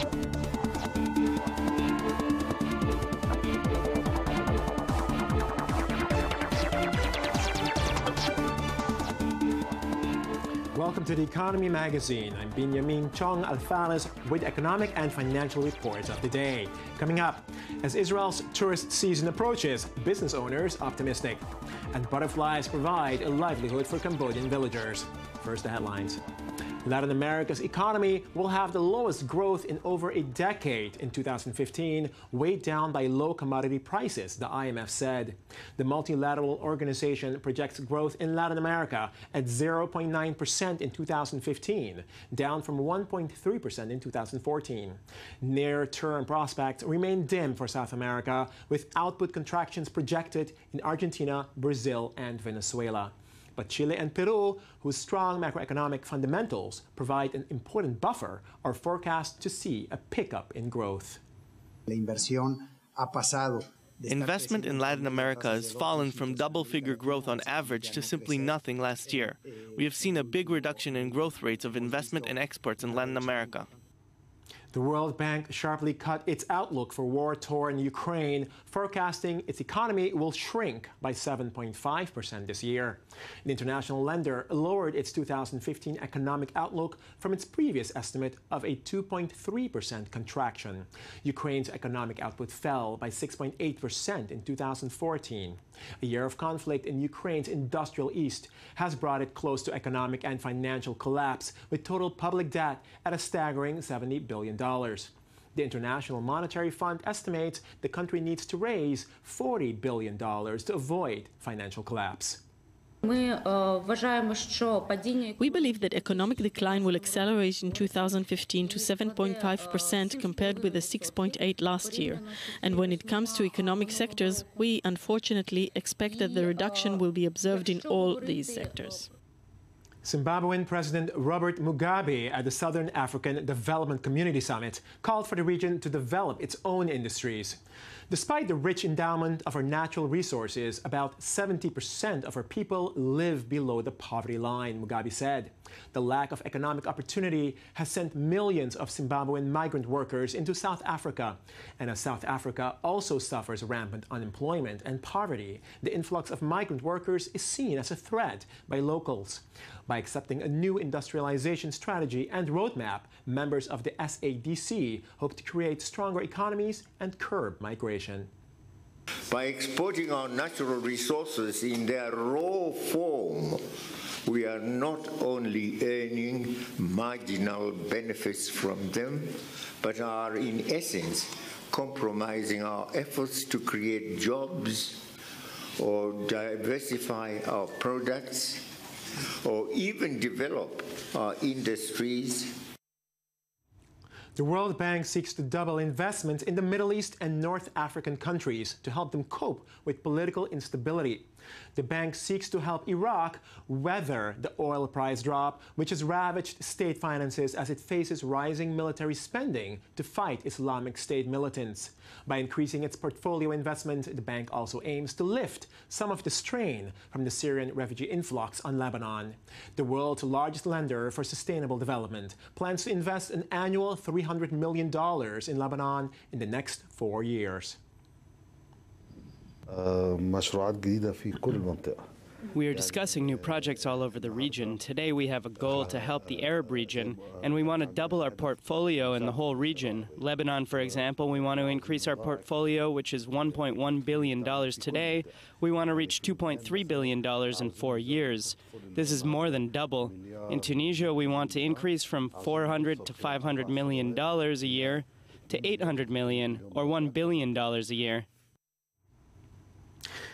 Welcome to the Economy Magazine. I'm Binyamin Tjong-Alvares with economic and financial reports of the day. Coming up, as Israel's tourist season approaches, business owners optimistic. And butterflies provide a livelihood for Cambodian villagers. First, the headlines. Latin America's economy will have the lowest growth in over a decade in 2015, weighed down by low commodity prices, the IMF said. The multilateral organization projects growth in Latin America at 0.9% in 2015, down from 1.3% in 2014. Near-term prospects remain dim for South America, with output contractions projected in Argentina, Brazil, and Venezuela. But Chile and Peru, whose strong macroeconomic fundamentals provide an important buffer, are forecast to see a pickup in growth. Investment in Latin America has fallen from double-figure growth on average to simply nothing last year. We have seen a big reduction in growth rates of investment and exports in Latin America. The World Bank sharply cut its outlook for war-torn Ukraine, forecasting its economy will shrink by 7.5% this year. The international lender lowered its 2015 economic outlook from its previous estimate of a 2.3% contraction. Ukraine's economic output fell by 6.8% in 2014. A year of conflict in Ukraine's industrial east has brought it close to economic and financial collapse, with total public debt at a staggering $70 billion. The International Monetary Fund estimates the country needs to raise $40 billion to avoid financial collapse. We believe that economic decline will accelerate in 2015 to 7.5% compared with the 6.8% last year. And when it comes to economic sectors, we unfortunately expect that the reduction will be observed in all these sectors. Zimbabwean President Robert Mugabe at the Southern African Development Community Summit called for the region to develop its own industries. Despite the rich endowment of our natural resources, about 70% of our people live below the poverty line, Mugabe said. The lack of economic opportunity has sent millions of Zimbabwean migrant workers into South Africa. And as South Africa also suffers rampant unemployment and poverty, the influx of migrant workers is seen as a threat by locals. By accepting a new industrialization strategy and roadmap, members of the SADC hope to create stronger economies and curb migration. By exporting our natural resources in their raw form, we are not only earning marginal benefits from them, but are in essence compromising our efforts to create jobs or diversify our products or even develop our industries. The World Bank seeks to double investments in the Middle East and North African countries to help them cope with political instability. The bank seeks to help Iraq weather the oil price drop, which has ravaged state finances as it faces rising military spending to fight Islamic State militants. By increasing its portfolio investment, the bank also aims to lift some of the strain from the Syrian refugee influx on Lebanon. The world's largest lender for sustainable development plans to invest an annual $300 million in Lebanon in the next 4 years. We are discussing new projects all over the region. Today we have a goal to help the Arab region, and we want to double our portfolio in the whole region. Lebanon, for example, we want to increase our portfolio, which is $1.1 billion today. We want to reach $2.3 billion in 4 years. This is more than double. In Tunisia, we want to increase from $400 to $500 million a year to $800 million or $1 billion a year.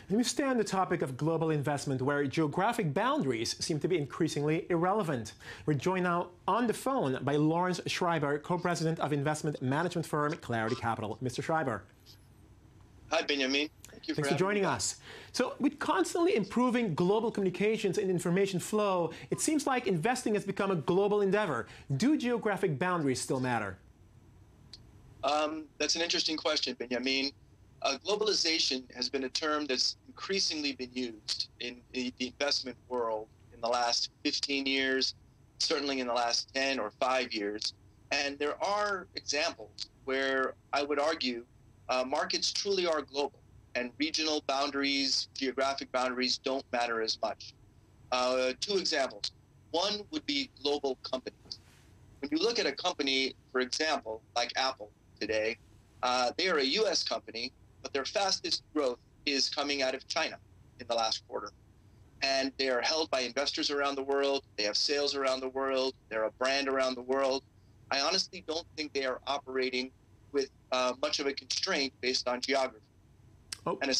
We stay on the topic of global investment, where geographic boundaries seem to be increasingly irrelevant. We're joined now on the phone by Lawrence Schreiber, co-president of investment management firm Clarity Capital. Mr. Schreiber. Hi, Binyamin. Thanks for joining us. So, with constantly improving global communications and information flow, it seems like investing has become a global endeavor. Do geographic boundaries still matter? That's an interesting question, Binyamin. Globalization has been a term that's increasingly been used in the investment world in the last 15 years, certainly in the last 10 or 5 years. And there are examples where I would argue markets truly are global and regional boundaries, geographic boundaries don't matter as much. Two examples. One would be global companies. When you look at a company, for example, like Apple today, they are a US company, but their fastest growth is coming out of China in the last quarter. And they are held by investors around the world. They have sales around the world. They're a brand around the world. I honestly don't think they are operating with much of a constraint based on geography. Oh. And a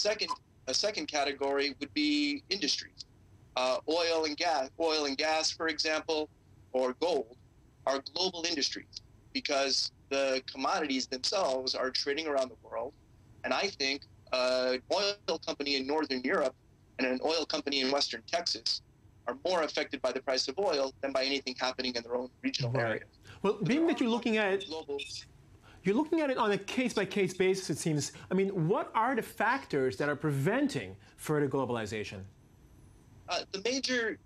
second category would be industries. Oil and gas, for example, or gold are global industries because the commodities themselves are trading around the world. And I think an oil company in Northern Europe and an oil company in Western Texas are more affected by the price of oil than by anything happening in their own regional areas. Well, being that you're looking at it on a case-by-case basis, it seems. I mean, what are the factors that are preventing further globalization? The major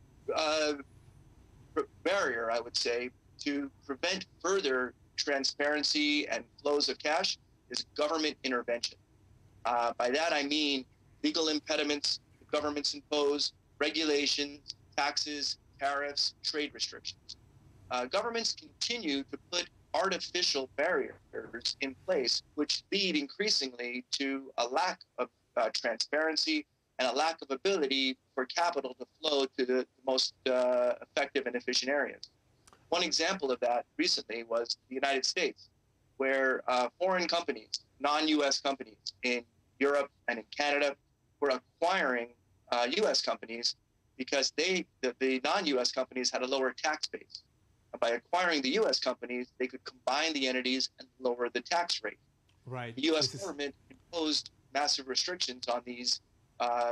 barrier, I would say, to prevent further transparency and flows of cash is government intervention. By that, I mean legal impediments governments impose, regulations, taxes, tariffs, trade restrictions. Governments continue to put artificial barriers in place, which lead increasingly to a lack of transparency and a lack of ability for capital to flow to the most effective and efficient areas. One example of that recently was the United States, where foreign companies, non-U.S. companies in Europe and in Canada were acquiring U.S. companies because the non-U.S. companies had a lower tax base. And by acquiring the U.S. companies, they could combine the entities and lower the tax rate. Right. The U.S. government imposed massive restrictions on these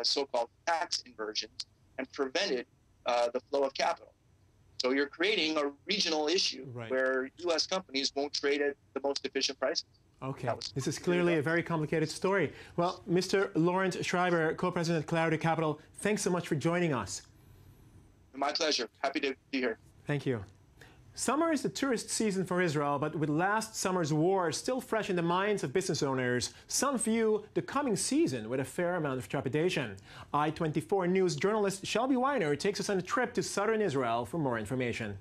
so-called tax inversions and prevented the flow of capital. So you're creating a regional issue where U.S. companies won't trade at the most efficient prices. Okay, this is clearly a very complicated story. Well, Mr. Lawrence Schreiber, co-president of Clarity Capital, thanks so much for joining us. My pleasure. Happy to be here. Thank you. Summer is the tourist season for Israel, but with last summer's war still fresh in the minds of business owners, some view the coming season with a fair amount of trepidation. I-24 News journalist Shelby Weiner takes us on a trip to southern Israel for more information.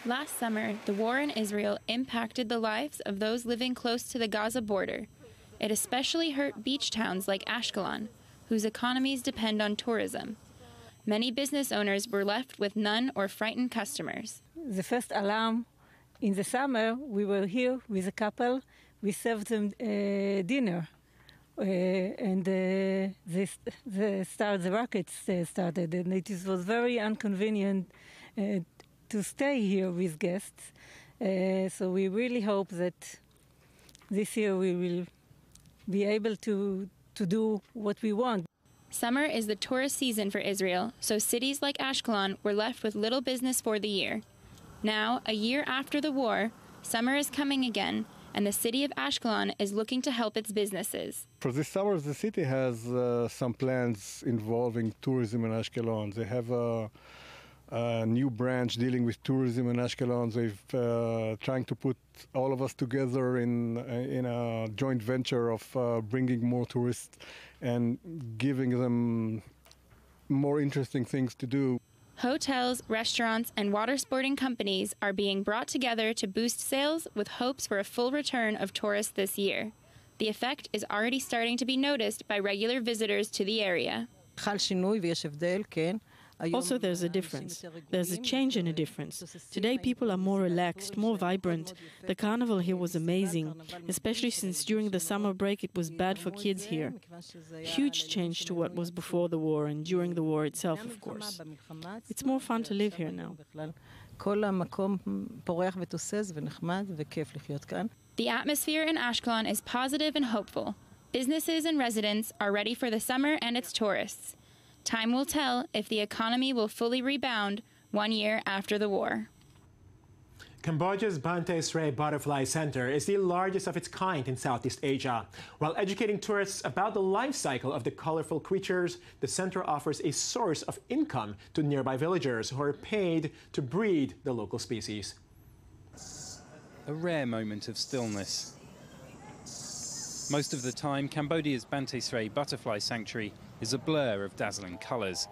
Last summer, the war in Israel impacted the lives of those living close to the Gaza border. It especially hurt beach towns like Ashkelon, whose economies depend on tourism. Many business owners were left with none or frightened customers. The first alarm in the summer, we were here with a couple. We served them dinner. And the rockets started, and it was very inconvenient to stay here with guests. So we really hope that this year we will be able to do what we want. Summer is the tourist season for Israel, so cities like Ashkelon were left with little business for the year. Now, a year after the war, summer is coming again, and the city of Ashkelon is looking to help its businesses. For this summer, the city has some plans involving tourism in Ashkelon. They have a new branch dealing with tourism in Ashkelon. They've trying to put all of us together in a joint venture of bringing more tourists and giving them more interesting things to do. Hotels, restaurants, and water sporting companies are being brought together to boost sales with hopes for a full return of tourists this year. The effect is already starting to be noticed by regular visitors to the area. Also, there's a difference. There's a change and a difference. Today, people are more relaxed, more vibrant. The carnival here was amazing, especially since during the summer break it was bad for kids here. Huge change to what was before the war and during the war itself, of course. It's more fun to live here now. The atmosphere in Ashkelon is positive and hopeful. Businesses and residents are ready for the summer and its tourists. Time will tell if the economy will fully rebound 1 year after the war. Cambodia's Bante Sray Butterfly Center is the largest of its kind in Southeast Asia. While educating tourists about the life cycle of the colorful creatures, the center offers a source of income to nearby villagers who are paid to breed the local species. A rare moment of stillness. Most of the time, Cambodia's Bante Sray Butterfly Sanctuary is a blur of dazzling colours.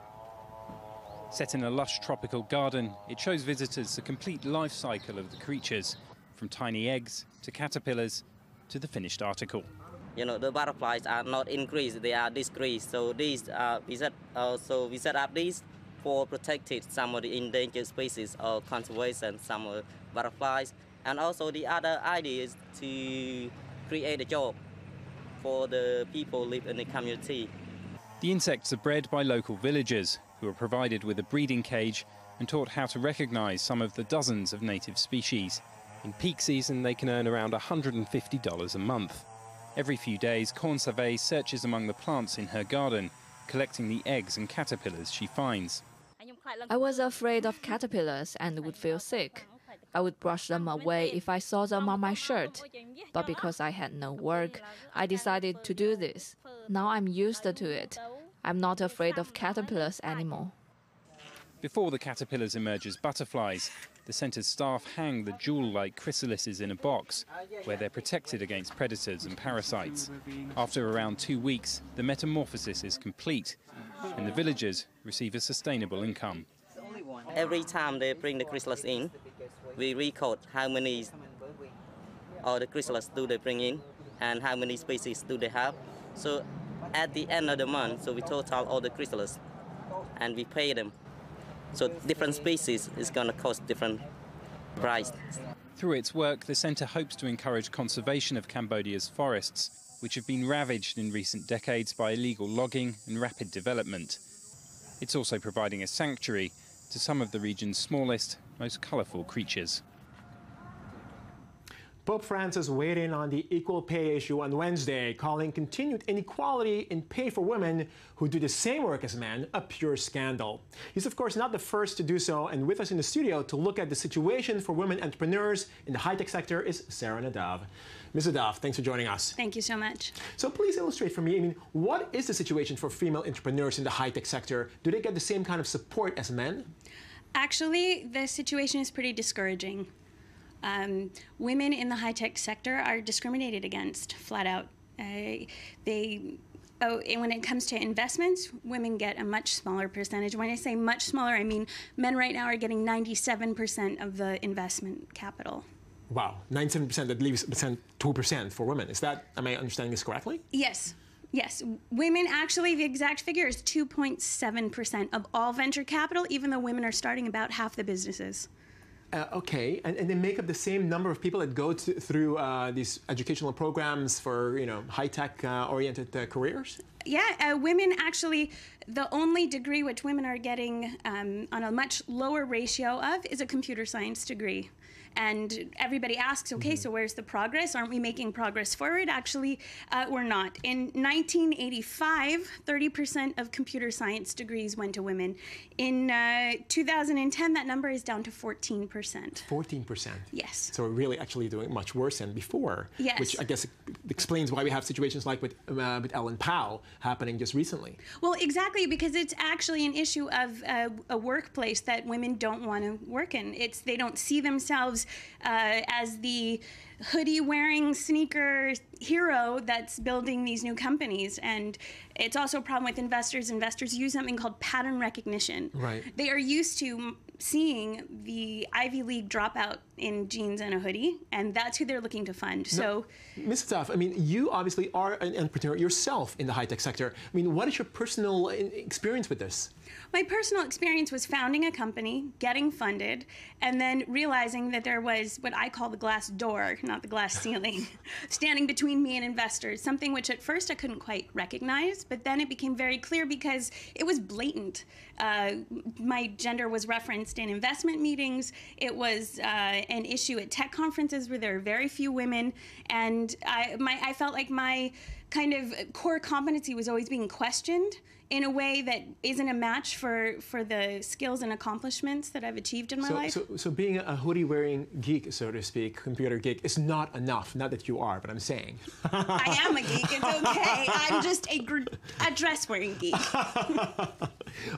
Set in a lush tropical garden, it shows visitors the complete life cycle of the creatures, from tiny eggs to caterpillars to the finished article. You know, the butterflies are not increased, they are decreased. So these we set up these for protected some of the endangered species or conservation some of butterflies. And also the other idea is to create a job for the people who live in the community. The insects are bred by local villagers, who are provided with a breeding cage and taught how to recognise some of the dozens of native species. In peak season, they can earn around $150 a month. Every few days, Tjong-Alvares searches among the plants in her garden, collecting the eggs and caterpillars she finds. I was afraid of caterpillars and would feel sick. I would brush them away if I saw them on my shirt. But because I had no work, I decided to do this. Now I'm used to it. I'm not afraid of caterpillars anymore. Before the caterpillars emerge as butterflies, the centre's staff hang the jewel-like chrysalises in a box, where they're protected against predators and parasites. After around 2 weeks, the metamorphosis is complete, and the villagers receive a sustainable income. Every time they bring the chrysalis in, we record how many of the chrysalis do they bring in and how many species do they have. So at the end of the month, so we total all the chrysalis and we pay them. So different species is going to cost different price. Through its work, the centre hopes to encourage conservation of Cambodia's forests, which have been ravaged in recent decades by illegal logging and rapid development. It's also providing a sanctuary to some of the region's smallest, most colourful creatures. Pope Francis weighed in on the equal pay issue on Wednesday, calling continued inequality in pay for women who do the same work as men a pure scandal. He's of course not the first to do so, and with us in the studio to look at the situation for women entrepreneurs in the high-tech sector is Sarah Nadav. Ms. Nadav, thanks for joining us. Thank you so much. So please illustrate for me, what is the situation for female entrepreneurs in the high-tech sector? Do they get the same kind of support as men? Actually, the situation is pretty discouraging. Women in the high-tech sector are discriminated against, flat out. And when it comes to investments, women get a much smaller percentage. When I say much smaller, I mean men right now are getting 97% of the investment capital. Wow, 97%, that leaves 2% for women. Is that, am I understanding this correctly? Yes. Yes, women actually, the exact figure is 2.7% of all venture capital, even though women are starting about half the businesses. Okay, and they make up the same number of people that go through these educational programs for, high-tech oriented careers? Yeah, women actually, the only degree which women are getting on a much lower ratio of is a computer science degree. And everybody asks, okay, so where's the progress? Aren't we making progress forward? Actually, we're not. In 1985, 30% of computer science degrees went to women. In 2010, that number is down to 14%. 14%? Yes. So we're really actually doing much worse than before. Yes. Which I guess explains why we have situations like with Ellen Powell happening just recently. Well, exactly, because it's actually an issue of a workplace that women don't want to work in. They don't see themselves as the hoodie-wearing sneaker hero that's building these new companies. And it's also a problem with investors. Investors use something called pattern recognition. Right. They are used to seeing the Ivy League dropout in jeans and a hoodie, and that's who they're looking to fund. So, Ms. Nadav, you obviously are an entrepreneur yourself in the high-tech sector. What is your personal experience with this? My personal experience was founding a company, getting funded, and then realizing that there was what I call the glass door, not the glass ceiling, standing between me and investors, something which at first I couldn't quite recognize, but then it became very clear because it was blatant. My gender was referenced in investment meetings. It was an issue at tech conferences where there are very few women, and I felt like my kind of core competency was always being questioned in a way that isn't a match for the skills and accomplishments that I've achieved in my life. So being a hoodie-wearing geek, so to speak, computer geek, is not enough. Not that you are, but I'm saying. I am a geek. It's okay. I'm just a dress-wearing geek.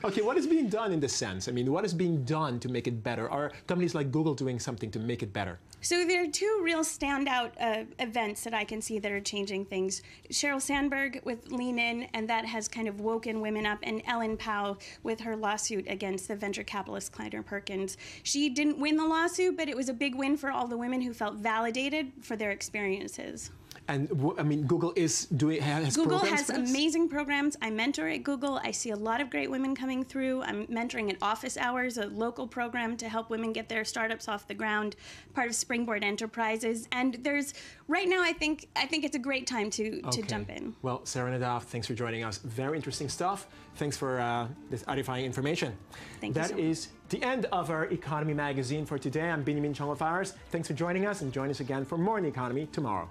Okay, what is being done in this sense? I mean, what is being done to make it better? Are companies like Google doing something to make it better? So there are two real standout events that I can see that are changing things. Sheryl Sandberg with Lean In, and that has kind of woken women up, and Ellen Pao with her lawsuit against the venture capitalist Kleiner Perkins. She didn't win the lawsuit, but it was a big win for all the women who felt validated for their experiences. And I mean, Google has Google programs has for this? amazing programs. I mentor at Google. I see a lot of great women coming through. I'm mentoring at Office Hours, a local program to help women get their startups off the ground, part of Springboard Enterprises. And there's right now, I think it's a great time to jump in. Well, Sarah Nadav, thanks for joining us. Very interesting stuff. Thanks for this edifying information. Thank you so much. That is the end of our Economy Magazine for today. I'm Binyamin Tjong-Alvares. Thanks for joining us, and join us again for more in the economy tomorrow.